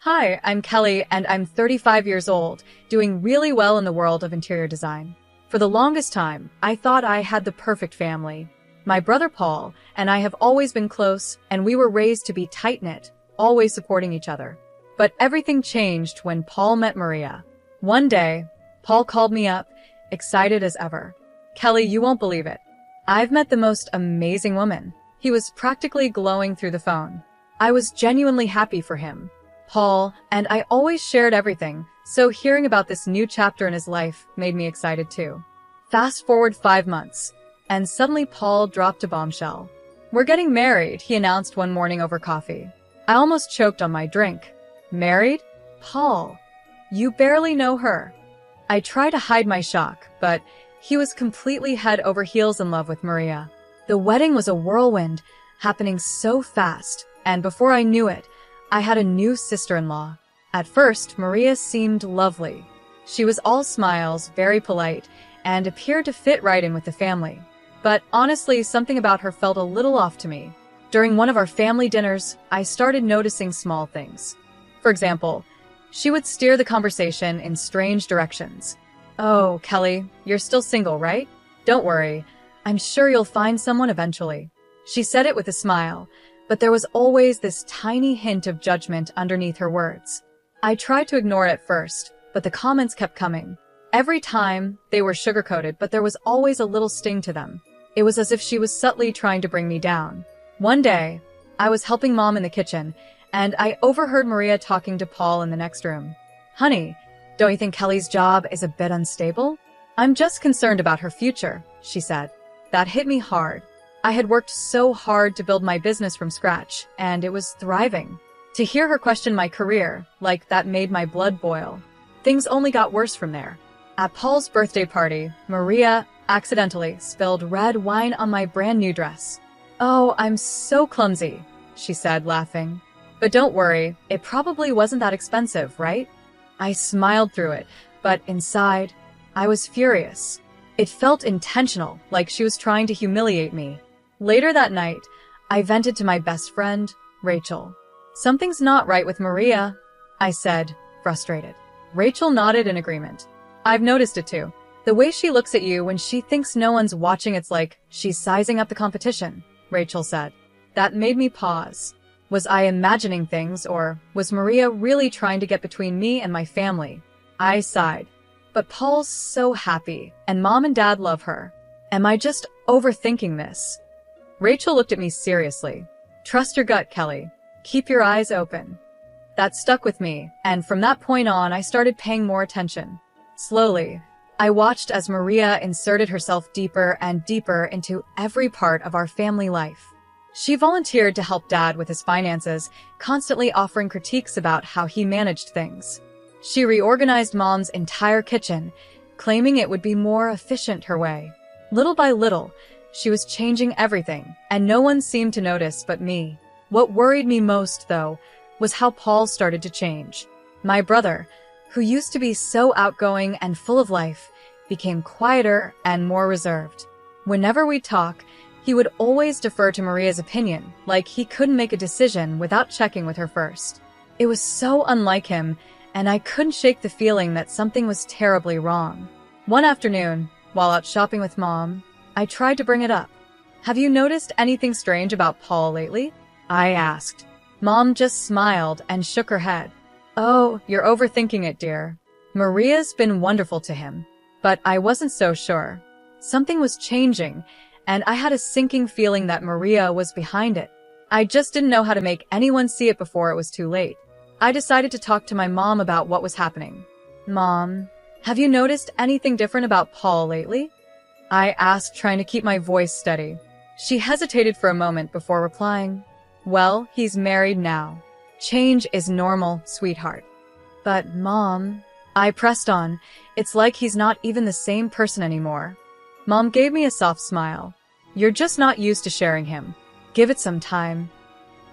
Hi, I'm Kelly, and I'm 35 years old, doing really well in the world of interior design. For the longest time, I thought I had the perfect family. My brother Paul and I have always been close, and we were raised to be tight-knit, always supporting each other. But everything changed when Paul met Maria. One day, Paul called me up, excited as ever. "Kelly, you won't believe it. I've met the most amazing woman." He was practically glowing through the phone. I was genuinely happy for him. Paul and I always shared everything, so hearing about this new chapter in his life made me excited too. Fast forward 5 months, and suddenly Paul dropped a bombshell. "We're getting married," he announced one morning over coffee. I almost choked on my drink. "Married? Paul, you barely know her." I tried to hide my shock, but he was completely head over heels in love with Maria. The wedding was a whirlwind, happening so fast, and before I knew it, I had a new sister-in-law. At first, Maria seemed lovely. She was all smiles, very polite, and appeared to fit right in with the family. But honestly, something about her felt a little off to me. During one of our family dinners, I started noticing small things. For example, she would steer the conversation in strange directions. "Oh, Kelly, you're still single, right? Don't worry. I'm sure you'll find someone eventually." She said it with a smile, but there was always this tiny hint of judgment underneath her words. I tried to ignore it at first, but the comments kept coming. Every time, they were sugar-coated, but there was always a little sting to them. It was as if she was subtly trying to bring me down. One day, I was helping Mom in the kitchen, and I overheard Maria talking to Paul in the next room. "Honey, don't you think Kelly's job is a bit unstable?" "I'm just concerned about her future," she said. That hit me hard. I had worked so hard to build my business from scratch, and it was thriving. To hear her question my career, like that made my blood boil. Things only got worse from there. At Paul's birthday party, Maria accidentally spilled red wine on my brand new dress. "Oh, I'm so clumsy," she said, laughing. "But don't worry, it probably wasn't that expensive, right?" I smiled through it, but inside, I was furious. It felt intentional, like she was trying to humiliate me. Later that night, I vented to my best friend, Rachel. "Something's not right with Maria," I said, frustrated. Rachel nodded in agreement. "I've noticed it too. The way she looks at you when she thinks no one's watching, it's like she's sizing up the competition," Rachel said. That made me pause. Was I imagining things, or was Maria really trying to get between me and my family? I sighed. But Paul's so happy, and Mom and Dad love her. Am I just overthinking this? Rachel looked at me seriously. "Trust your gut, Kelly. Keep your eyes open." That stuck with me, and from that point on, I started paying more attention. Slowly, I watched as Maria inserted herself deeper and deeper into every part of our family life. She volunteered to help Dad with his finances, constantly offering critiques about how he managed things. She reorganized Mom's entire kitchen, claiming it would be more efficient her way. Little by little, she was changing everything, and no one seemed to notice but me. What worried me most, though, was how Paul started to change. My brother, who used to be so outgoing and full of life, became quieter and more reserved. Whenever we'd talk, he would always defer to Maria's opinion, like he couldn't make a decision without checking with her first. It was so unlike him, and I couldn't shake the feeling that something was terribly wrong. One afternoon, while out shopping with Mom, I tried to bring it up. "Have you noticed anything strange about Paul lately?" I asked. Mom just smiled and shook her head. "Oh, you're overthinking it, dear. Maria's been wonderful to him." But I wasn't so sure. Something was changing, and I had a sinking feeling that Maria was behind it. I just didn't know how to make anyone see it before it was too late. I decided to talk to my mom about what was happening. "Mom, have you noticed anything different about Paul lately?" I asked, trying to keep my voice steady. She hesitated for a moment before replying, "Well, he's married now. Change is normal, sweetheart." "But, Mom," I pressed on, "it's like he's not even the same person anymore." Mom gave me a soft smile. "You're just not used to sharing him. Give it some time."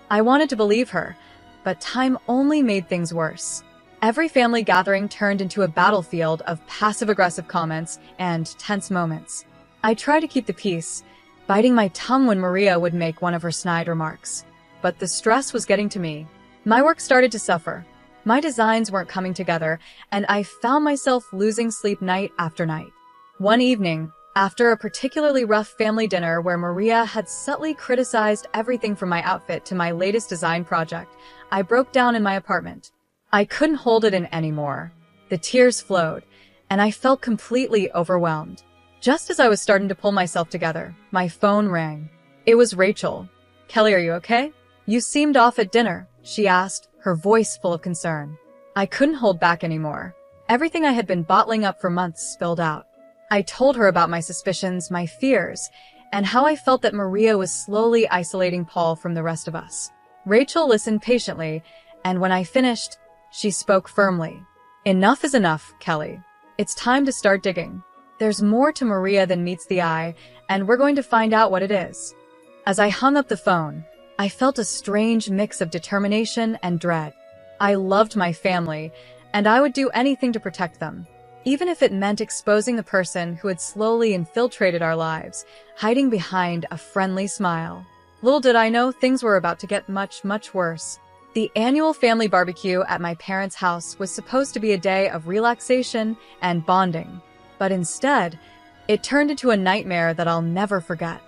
I wanted to believe her, but time only made things worse. Every family gathering turned into a battlefield of passive-aggressive comments and tense moments. I tried to keep the peace, biting my tongue when Maria would make one of her snide remarks. But the stress was getting to me. My work started to suffer. My designs weren't coming together, and I found myself losing sleep night after night. One evening, after a particularly rough family dinner where Maria had subtly criticized everything from my outfit to my latest design project, I broke down in my apartment. I couldn't hold it in anymore. The tears flowed, and I felt completely overwhelmed. Just as I was starting to pull myself together, my phone rang. It was Rachel. "Kelly, are you okay? You seemed off at dinner," she asked, her voice full of concern. I couldn't hold back anymore. Everything I had been bottling up for months spilled out. I told her about my suspicions, my fears, and how I felt that Maria was slowly isolating Paul from the rest of us. Rachel listened patiently, and when I finished, she spoke firmly. "Enough is enough, Kelly. It's time to start digging. There's more to Maria than meets the eye, and we're going to find out what it is." As I hung up the phone, I felt a strange mix of determination and dread. I loved my family, and I would do anything to protect them, even if it meant exposing the person who had slowly infiltrated our lives, hiding behind a friendly smile. Little did I know things were about to get much, much worse. The annual family barbecue at my parents' house was supposed to be a day of relaxation and bonding, but instead, it turned into a nightmare that I'll never forget.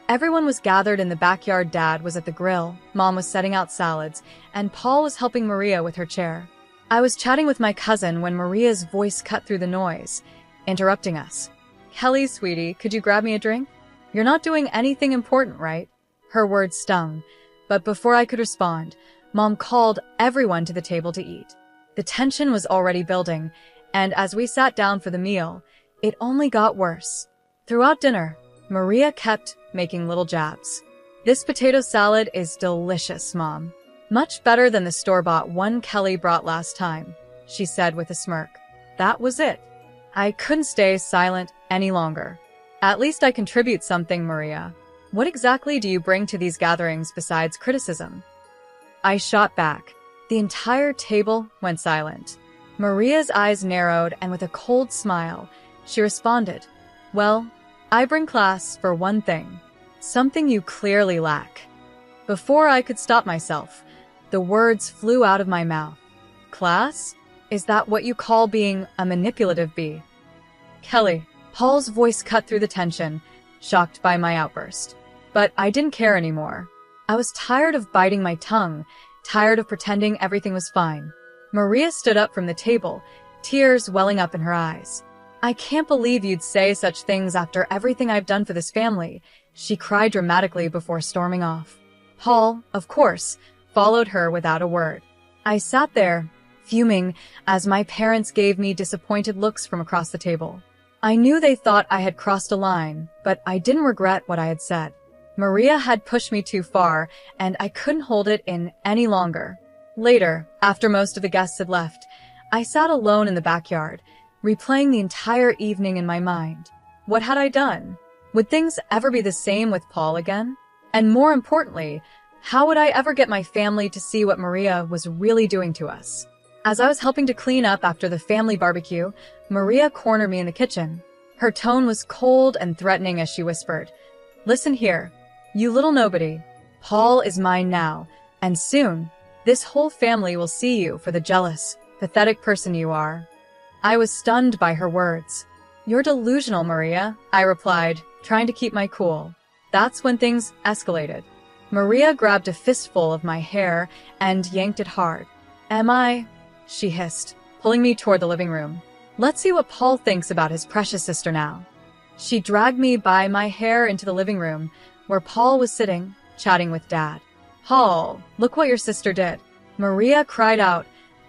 Everyone was gathered in the backyard. Dad was at the grill, Mom was setting out salads, and Paul was helping Maria with her chair. I was chatting with my cousin when Maria's voice cut through the noise, interrupting us. "Kelly, sweetie, could you grab me a drink? You're not doing anything important, right?" Her words stung, but before I could respond, Mom called everyone to the table to eat. The tension was already building, and as we sat down for the meal, it only got worse. Throughout dinner, Maria kept making little jabs. "This potato salad is delicious, Mom. Much better than the store-bought one Kelly brought last time," she said with a smirk. That was it. I couldn't stay silent any longer. "At least I contribute something, Maria. What exactly do you bring to these gatherings besides criticism?" I shot back. The entire table went silent. Maria's eyes narrowed, and with a cold smile, she responded, "Well, I bring class for one thing. Something you clearly lack." Before I could stop myself, the words flew out of my mouth. "Class? Is that what you call being a manipulative bee?" "Kelly," Paul's voice cut through the tension, shocked by my outburst. But I didn't care anymore. I was tired of biting my tongue, tired of pretending everything was fine. Maria stood up from the table, tears welling up in her eyes. "I can't believe you'd say such things after everything I've done for this family," she cried dramatically before storming off. Paul, of course, followed her without a word. I sat there, fuming, as my parents gave me disappointed looks from across the table. I knew they thought I had crossed a line, but I didn't regret what I had said. Maria had pushed me too far, and I couldn't hold it in any longer. Later, after most of the guests had left, I sat alone in the backyard, replaying the entire evening in my mind. What had I done? Would things ever be the same with Paul again? And more importantly, how would I ever get my family to see what Maria was really doing to us? As I was helping to clean up after the family barbecue, Maria cornered me in the kitchen. Her tone was cold and threatening as she whispered, "Listen here, you little nobody. Paul is mine now, and soon, this whole family will see you for the jealous, pathetic person you are." I was stunned by her words. "You're delusional, Maria," I replied, trying to keep my cool. That's when things escalated. Maria grabbed a fistful of my hair and yanked it hard. "Am I?" she hissed, pulling me toward the living room. "Let's see what Paul thinks about his precious sister now." She dragged me by my hair into the living room, where Paul was sitting, chatting with Dad. "Paul, look what your sister did," Maria cried out,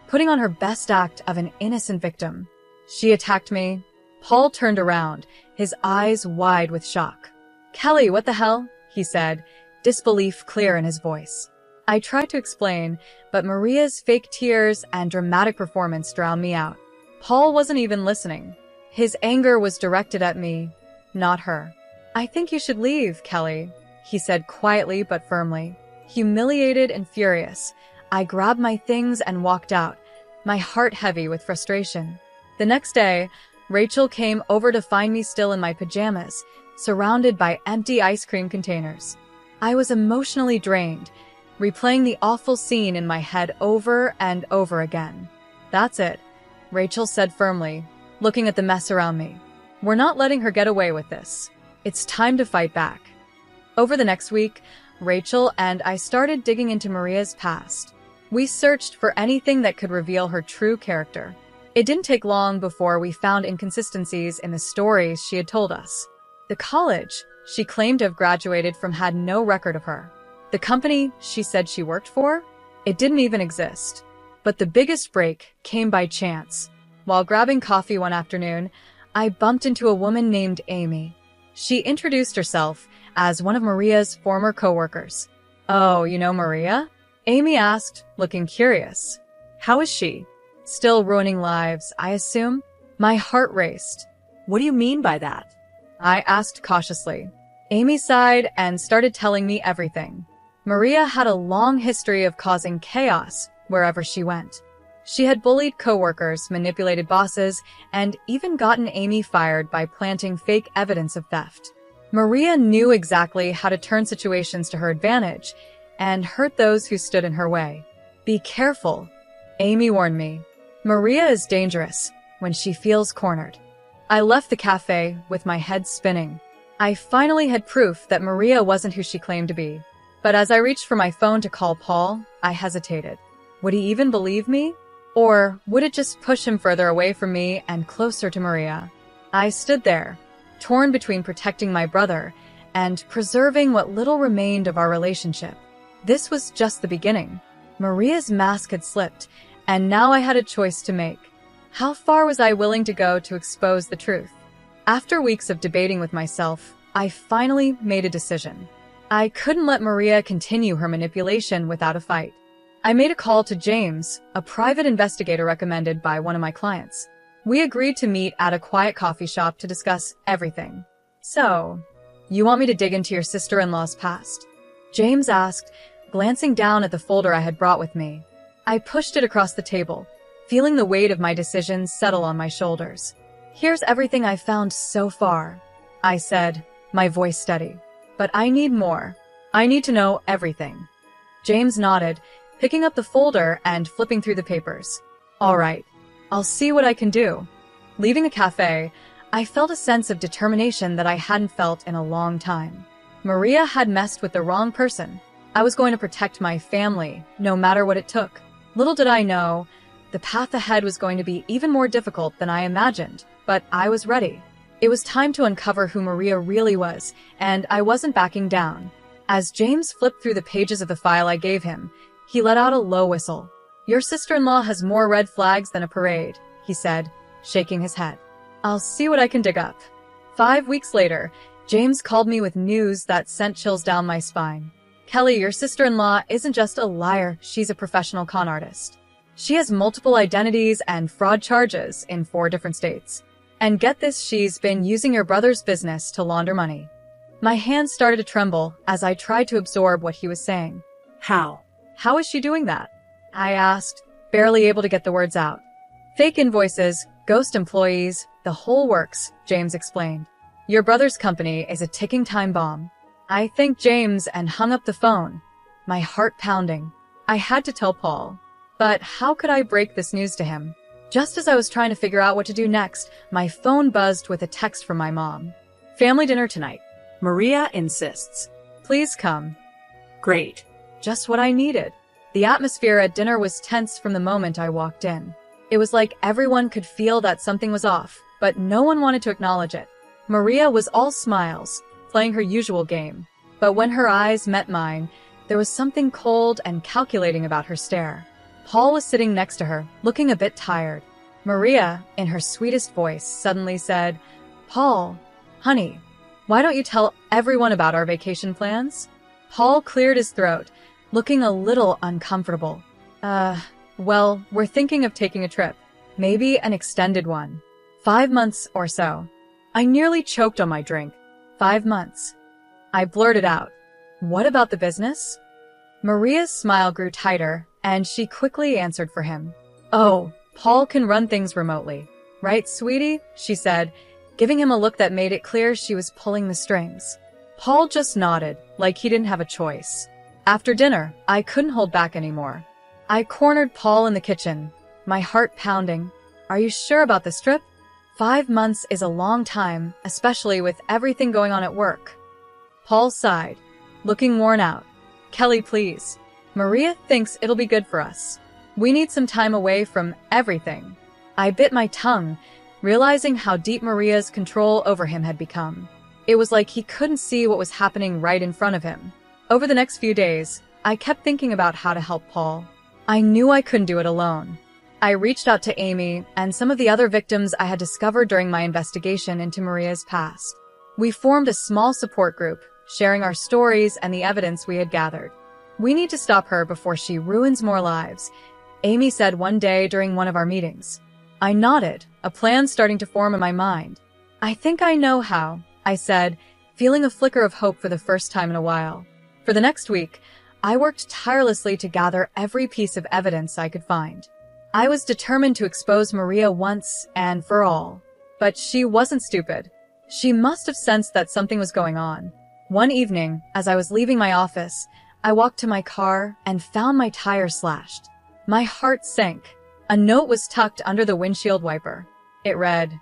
putting on her best act of an innocent victim. "She attacked me." Paul turned around, his eyes wide with shock. "Kelly, what the hell?" he said, disbelief clear in his voice. I tried to explain, but Maria's fake tears and dramatic performance drowned me out. Paul wasn't even listening. His anger was directed at me, not her. "I think you should leave, Kelly," he said quietly but firmly. Humiliated and furious, I grabbed my things and walked out, my heart heavy with frustration. The next day, Rachel came over to find me still in my pajamas, surrounded by empty ice cream containers. I was emotionally drained, replaying the awful scene in my head over and over again. "That's it," Rachel said firmly, looking at the mess around me. "We're not letting her get away with this. It's time to fight back." Over the next week, Rachel and I started digging into Maria's past. We searched for anything that could reveal her true character. It didn't take long before we found inconsistencies in the stories she had told us. The college she claimed to have graduated from had no record of her. The company she said she worked for? It didn't even exist. But the biggest break came by chance. While grabbing coffee one afternoon, I bumped into a woman named Amy. She introduced herself as one of Maria's former coworkers. "Oh, you know Maria?" Amy asked, looking curious. "How is she?" "Still ruining lives, I assume?" My heart raced. "What do you mean by that?" I asked cautiously. Amy sighed and started telling me everything. Maria had a long history of causing chaos wherever she went. She had bullied coworkers, manipulated bosses, and even gotten Amy fired by planting fake evidence of theft. Maria knew exactly how to turn situations to her advantage and hurt those who stood in her way. "Be careful," Amy warned me. "Maria is dangerous when she feels cornered." I left the cafe with my head spinning. I finally had proof that Maria wasn't who she claimed to be. But as I reached for my phone to call Paul, I hesitated. Would he even believe me? Or would it just push him further away from me and closer to Maria? I stood there, torn between protecting my brother and preserving what little remained of our relationship. This was just the beginning. Maria's mask had slipped, and now I had a choice to make. How far was I willing to go to expose the truth? After weeks of debating with myself, I finally made a decision. I couldn't let Maria continue her manipulation without a fight. I made a call to James, a private investigator recommended by one of my clients. We agreed to meet at a quiet coffee shop to discuss everything. "So, you want me to dig into your sister-in-law's past?" James asked, glancing down at the folder I had brought with me. I pushed it across the table, feeling the weight of my decisions settle on my shoulders. "Here's everything I've found so far," I said, my voice steady. "But I need more. I need to know everything." James nodded, picking up the folder and flipping through the papers. "All right, I'll see what I can do." Leaving the cafe, I felt a sense of determination that I hadn't felt in a long time. Maria had messed with the wrong person. I was going to protect my family, no matter what it took. Little did I know, the path ahead was going to be even more difficult than I imagined, but I was ready. It was time to uncover who Maria really was, and I wasn't backing down. As James flipped through the pages of the file I gave him, he let out a low whistle. "Your sister-in-law has more red flags than a parade," he said, shaking his head. "I'll see what I can dig up." 5 weeks later, James called me with news that sent chills down my spine. "Kelly, your sister-in-law isn't just a liar, she's a professional con artist. She has multiple identities and fraud charges in 4 different states. And get this, she's been using your brother's business to launder money." My hands started to tremble as I tried to absorb what he was saying. "How? How is she doing that?" I asked, barely able to get the words out. "Fake invoices, ghost employees, the whole works," James explained. "Your brother's company is a ticking time bomb." I thanked James and hung up the phone, my heart pounding. I had to tell Paul. But how could I break this news to him? Just as I was trying to figure out what to do next, my phone buzzed with a text from my mom. "Family dinner tonight. Maria insists. Please come." Great. Just what I needed. The atmosphere at dinner was tense from the moment I walked in. It was like everyone could feel that something was off, but no one wanted to acknowledge it. Maria was all smiles, playing her usual game. But when her eyes met mine, there was something cold and calculating about her stare. Paul was sitting next to her, looking a bit tired. Maria, in her sweetest voice, suddenly said, "Paul, honey, why don't you tell everyone about our vacation plans?" Paul cleared his throat, looking a little uncomfortable. Well, we're thinking of taking a trip. Maybe an extended one. 5 months or so." I nearly choked on my drink. 5 months. I blurted out. "What about the business?" Maria's smile grew tighter, and she quickly answered for him. "Oh, Paul can run things remotely. Right, sweetie?" she said, giving him a look that made it clear she was pulling the strings. Paul just nodded, like he didn't have a choice. After dinner, I couldn't hold back anymore. I cornered Paul in the kitchen, my heart pounding. Are you sure about this trip? 5 months is a long time, especially with everything going on at work. Paul sighed, looking worn out. Kelly, please. Maria thinks it'll be good for us. We need some time away from everything. I bit my tongue, realizing how deep Maria's control over him had become. It was like he couldn't see what was happening right in front of him. Over the next few days, I kept thinking about how to help Paul. I knew I couldn't do it alone. I reached out to Amy and some of the other victims I had discovered during my investigation into Maria's past. We formed a small support group, sharing our stories and the evidence we had gathered. We need to stop her before she ruins more lives, Amy said one day during one of our meetings. I nodded, a plan starting to form in my mind. I think I know how, I said, feeling a flicker of hope for the first time in a while. For the next week, I worked tirelessly to gather every piece of evidence I could find. I was determined to expose Maria once and for all. But she wasn't stupid. She must have sensed that something was going on. One evening, as I was leaving my office, I walked to my car and found my tire slashed. My heart sank. A note was tucked under the windshield wiper. It read,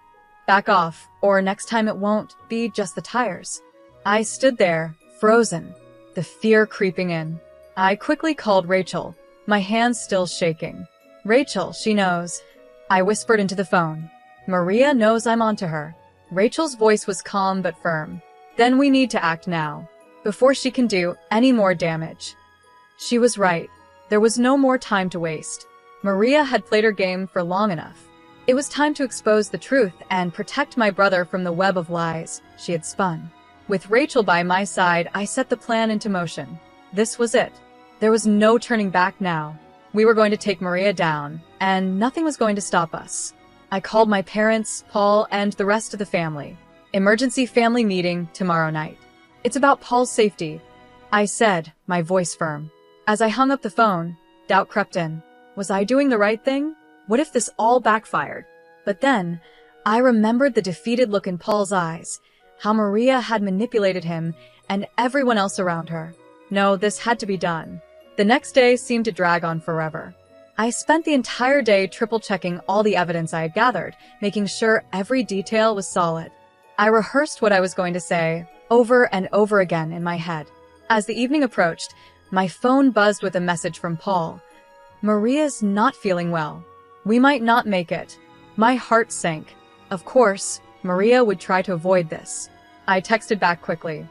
"Back off, or next time it won't be just the tires." I stood there, frozen, the fear creeping in. I quickly called Rachel, my hands still shaking. Rachel, she knows. I whispered into the phone. Maria knows I'm onto her. Rachel's voice was calm but firm. Then we need to act now, before she can do any more damage. She was right. There was no more time to waste. Maria had played her game for long enough. It was time to expose the truth and protect my brother from the web of lies she had spun. With Rachel by my side, I set the plan into motion. This was it. There was no turning back now. We were going to take Maria down, and nothing was going to stop us. I called my parents, Paul, and the rest of the family. Emergency family meeting tomorrow night. It's about Paul's safety, I said, my voice firm. As I hung up the phone, doubt crept in. Was I doing the right thing? What if this all backfired? But then, I remembered the defeated look in Paul's eyes, how Maria had manipulated him and everyone else around her. No, this had to be done. The next day seemed to drag on forever. I spent the entire day triple-checking all the evidence I had gathered, making sure every detail was solid. I rehearsed what I was going to say, over and over again in my head. As the evening approached, my phone buzzed with a message from Paul. Maria's not feeling well. We might not make it. My heart sank. Of course, Maria would try to avoid this. I texted back quickly.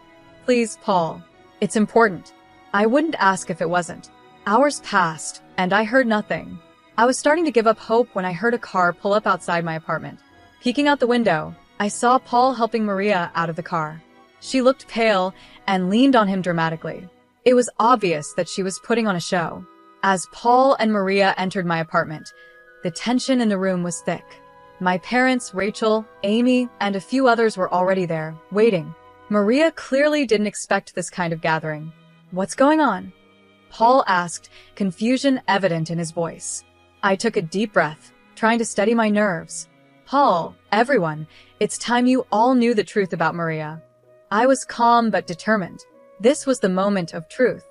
Please, Paul. It's important. I wouldn't ask if it wasn't. Hours passed, and I heard nothing. I was starting to give up hope when I heard a car pull up outside my apartment. Peeking out the window, I saw Paul helping Maria out of the car. She looked pale and leaned on him dramatically. It was obvious that she was putting on a show. As Paul and Maria entered my apartment, the tension in the room was thick. My parents, Rachel, Amy, and a few others were already there, waiting. Maria clearly didn't expect this kind of gathering. What's going on? Paul asked, confusion evident in his voice. I took a deep breath, trying to steady my nerves. Paul, everyone, it's time you all knew the truth about Maria. I was calm but determined. This was the moment of truth.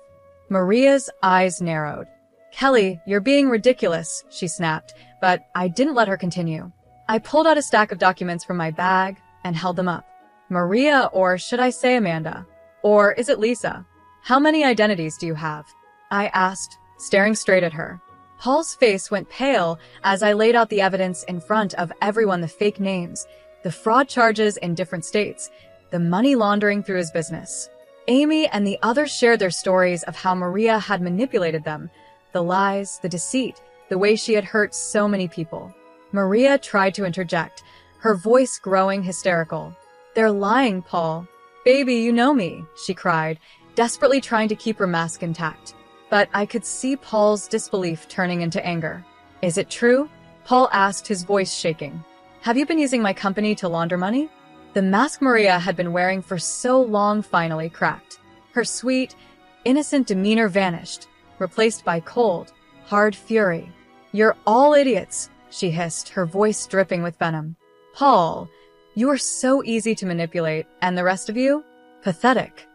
Maria's eyes narrowed. Kelly, you're being ridiculous, she snapped, but I didn't let her continue. I pulled out a stack of documents from my bag and held them up. Maria, or should I say Amanda? Or is it Lisa? How many identities do you have? I asked, staring straight at her. Paul's face went pale as I laid out the evidence in front of everyone, the fake names, the fraud charges in different states, the money laundering through his business. Amy and the others shared their stories of how Maria had manipulated them, the lies, the deceit, the way she had hurt so many people. Maria tried to interject, her voice growing hysterical. They're lying, Paul. Baby, you know me, she cried, desperately trying to keep her mask intact. But I could see Paul's disbelief turning into anger. Is it true? Paul asked, his voice shaking. Have you been using my company to launder money? The mask Maria had been wearing for so long finally cracked. Her sweet, innocent demeanor vanished, replaced by cold, hard fury. You're all idiots, she hissed, her voice dripping with venom. Paul, you are so easy to manipulate, and the rest of you? Pathetic.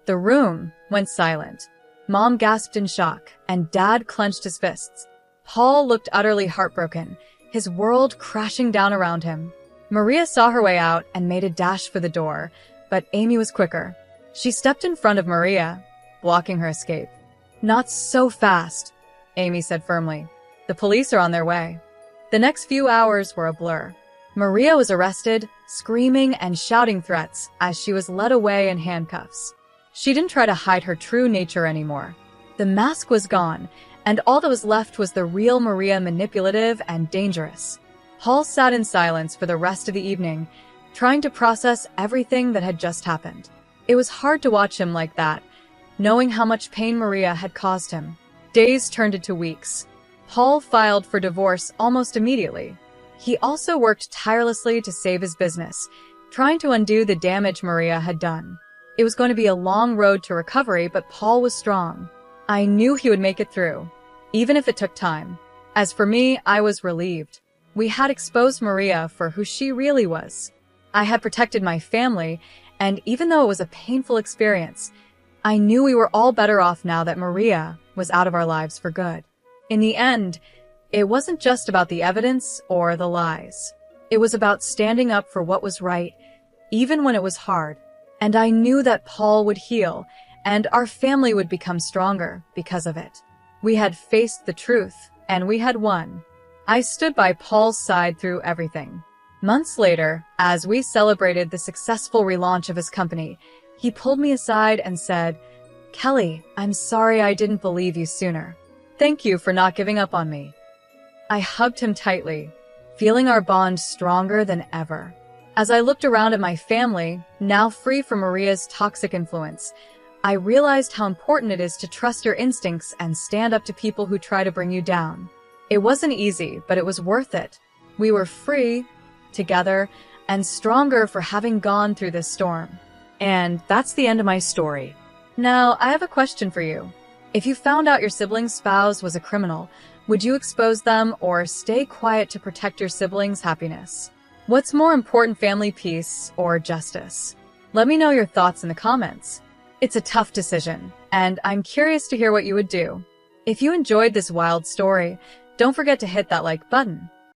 The room went silent. Mom gasped in shock, and Dad clenched his fists. Paul looked utterly heartbroken, his world crashing down around him. Maria saw her way out and made a dash for the door, but Amy was quicker. She stepped in front of Maria, blocking her escape. "Not so fast," Amy said firmly. "The police are on their way." The next few hours were a blur. Maria was arrested, screaming and shouting threats as she was led away in handcuffs. She didn't try to hide her true nature anymore. The mask was gone, and all that was left was the real Maria, manipulative and dangerous. Paul sat in silence for the rest of the evening, trying to process everything that had just happened. It was hard to watch him like that, knowing how much pain Maria had caused him. Days turned into weeks. Paul filed for divorce almost immediately. He also worked tirelessly to save his business, trying to undo the damage Maria had done. It was going to be a long road to recovery, but Paul was strong. I knew he would make it through, even if it took time. As for me, I was relieved. We had exposed Maria for who she really was. I had protected my family, and even though it was a painful experience, I knew we were all better off now that Maria was out of our lives for good. In the end, it wasn't just about the evidence or the lies. It was about standing up for what was right, even when it was hard. And I knew that Paul would heal, and our family would become stronger because of it. We had faced the truth, and we had won. I stood by Paul's side through everything. Months later, as we celebrated the successful relaunch of his company, he pulled me aside and said, "Kelly, I'm sorry I didn't believe you sooner. Thank you for not giving up on me." I hugged him tightly, feeling our bond stronger than ever. As I looked around at my family, now free from Maria's toxic influence, I realized how important it is to trust your instincts and stand up to people who try to bring you down. It wasn't easy, but it was worth it. We were free, together, and stronger for having gone through this storm. And that's the end of my story. Now, I have a question for you. If you found out your sibling's spouse was a criminal, would you expose them or stay quiet to protect your sibling's happiness? What's more important, family peace or justice? Let me know your thoughts in the comments. It's a tough decision, and I'm curious to hear what you would do. If you enjoyed this wild story, don't forget to hit that like button.